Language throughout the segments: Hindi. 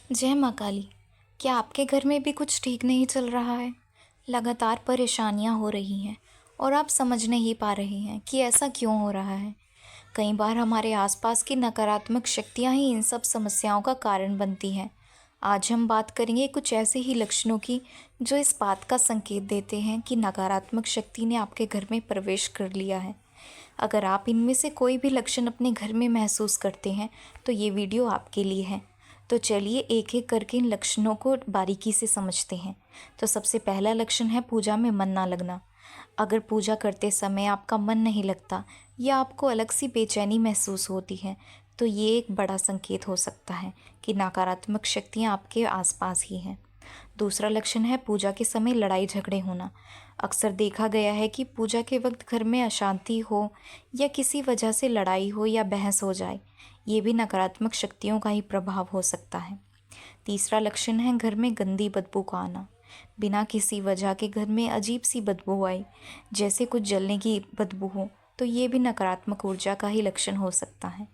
जय माँ काली। क्या आपके घर में भी कुछ ठीक नहीं चल रहा है? लगातार परेशानियाँ हो रही हैं और आप समझ नहीं पा रहे हैं कि ऐसा क्यों हो रहा है। कई बार हमारे आसपास की नकारात्मक शक्तियाँ ही इन सब समस्याओं का कारण बनती हैं। आज हम बात करेंगे कुछ ऐसे ही लक्षणों की जो इस बात का संकेत देते हैं कि नकारात्मक शक्ति ने आपके घर में प्रवेश कर लिया है। अगर आप इनमें से कोई भी लक्षण अपने घर में महसूस करते हैं तो ये वीडियो आपके लिए है। तो चलिए एक एक करके इन लक्षणों को बारीकी से समझते हैं। तो सबसे पहला लक्षण है पूजा में मन ना लगना। अगर पूजा करते समय आपका मन नहीं लगता या आपको अलग सी बेचैनी महसूस होती है तो ये एक बड़ा संकेत हो सकता है कि नकारात्मक शक्तियाँ आपके आसपास ही हैं। दूसरा लक्षण है पूजा के समय लड़ाई झगड़े होना। अक्सर देखा गया है कि पूजा के वक्त घर में अशांति हो या किसी वजह से लड़ाई हो या बहस हो जाए, ये भी नकारात्मक शक्तियों का ही प्रभाव हो सकता है। तीसरा लक्षण है घर में गंदी बदबू का आना। बिना किसी वजह के घर में अजीब सी बदबू आई, जैसे कुछ जलने की बदबू हो, तो ये भी नकारात्मक ऊर्जा का ही लक्षण हो सकता है।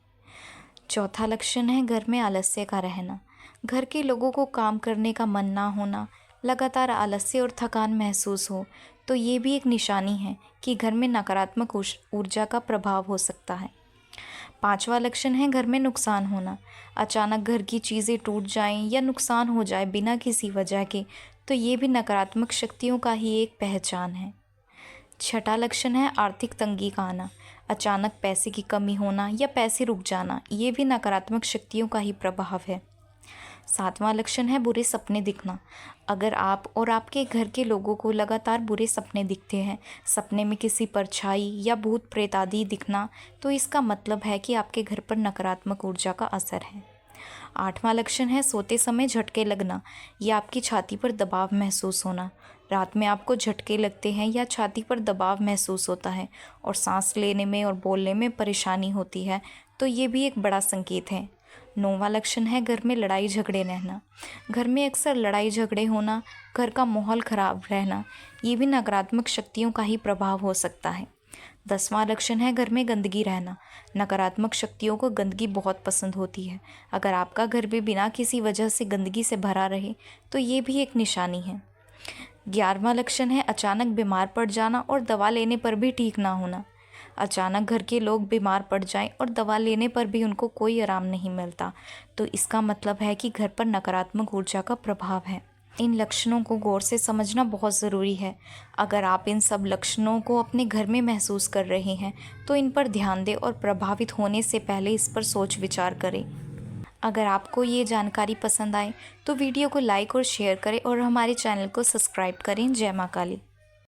चौथा लक्षण है घर में आलस्य का रहना। घर के लोगों को काम करने का मन ना होना, लगातार आलस्य और थकान महसूस हो, तो ये भी एक निशानी है कि घर में नकारात्मक ऊर्जा का प्रभाव हो सकता है। पांचवा लक्षण है घर में नुकसान होना। अचानक घर की चीज़ें टूट जाएं या नुकसान हो जाए बिना किसी वजह के, तो ये भी नकारात्मक शक्तियों का ही एक पहचान है। छठा लक्षण है आर्थिक तंगी का आना। अचानक पैसे की कमी होना या पैसे रुक जाना, ये भी नकारात्मक शक्तियों का ही प्रभाव है। सातवां लक्षण है बुरे सपने दिखना। अगर आप और आपके घर के लोगों को लगातार बुरे सपने दिखते हैं, सपने में किसी परछाई या भूत प्रेत आदि दिखना, तो इसका मतलब है कि आपके घर पर नकारात्मक ऊर्जा का असर है। आठवां लक्षण है सोते समय झटके लगना या आपकी छाती पर दबाव महसूस होना। रात में आपको झटके लगते हैं या छाती पर दबाव महसूस होता है और सांस लेने में और बोलने में परेशानी होती है, तो ये भी एक बड़ा संकेत है। नौवां लक्षण है घर में लड़ाई झगड़े रहना। घर में अक्सर लड़ाई झगड़े होना, घर का माहौल खराब रहना, ये भी नकारात्मक शक्तियों का ही प्रभाव हो सकता है। 10वां लक्षण है घर में गंदगी रहना। नकारात्मक शक्तियों को गंदगी बहुत पसंद होती है। अगर आपका घर भी बिना किसी वजह से गंदगी से भरा रहे तो ये भी एक निशानी है। 11वां लक्षण है अचानक बीमार पड़ जाना और दवा लेने पर भी ठीक ना होना। अचानक घर के लोग बीमार पड़ जाएं और दवा लेने पर भी उनको कोई आराम नहीं मिलता, तो इसका मतलब है कि घर पर नकारात्मक ऊर्जा का प्रभाव है। इन लक्षणों को गौर से समझना बहुत ज़रूरी है। अगर आप इन सब लक्षणों को अपने घर में महसूस कर रहे हैं तो इन पर ध्यान दें और प्रभावित होने से पहले इस पर सोच विचार करें। अगर आपको ये जानकारी पसंद आए तो वीडियो को लाइक और शेयर करें और हमारे चैनल को सब्सक्राइब करें। जय माँ काली।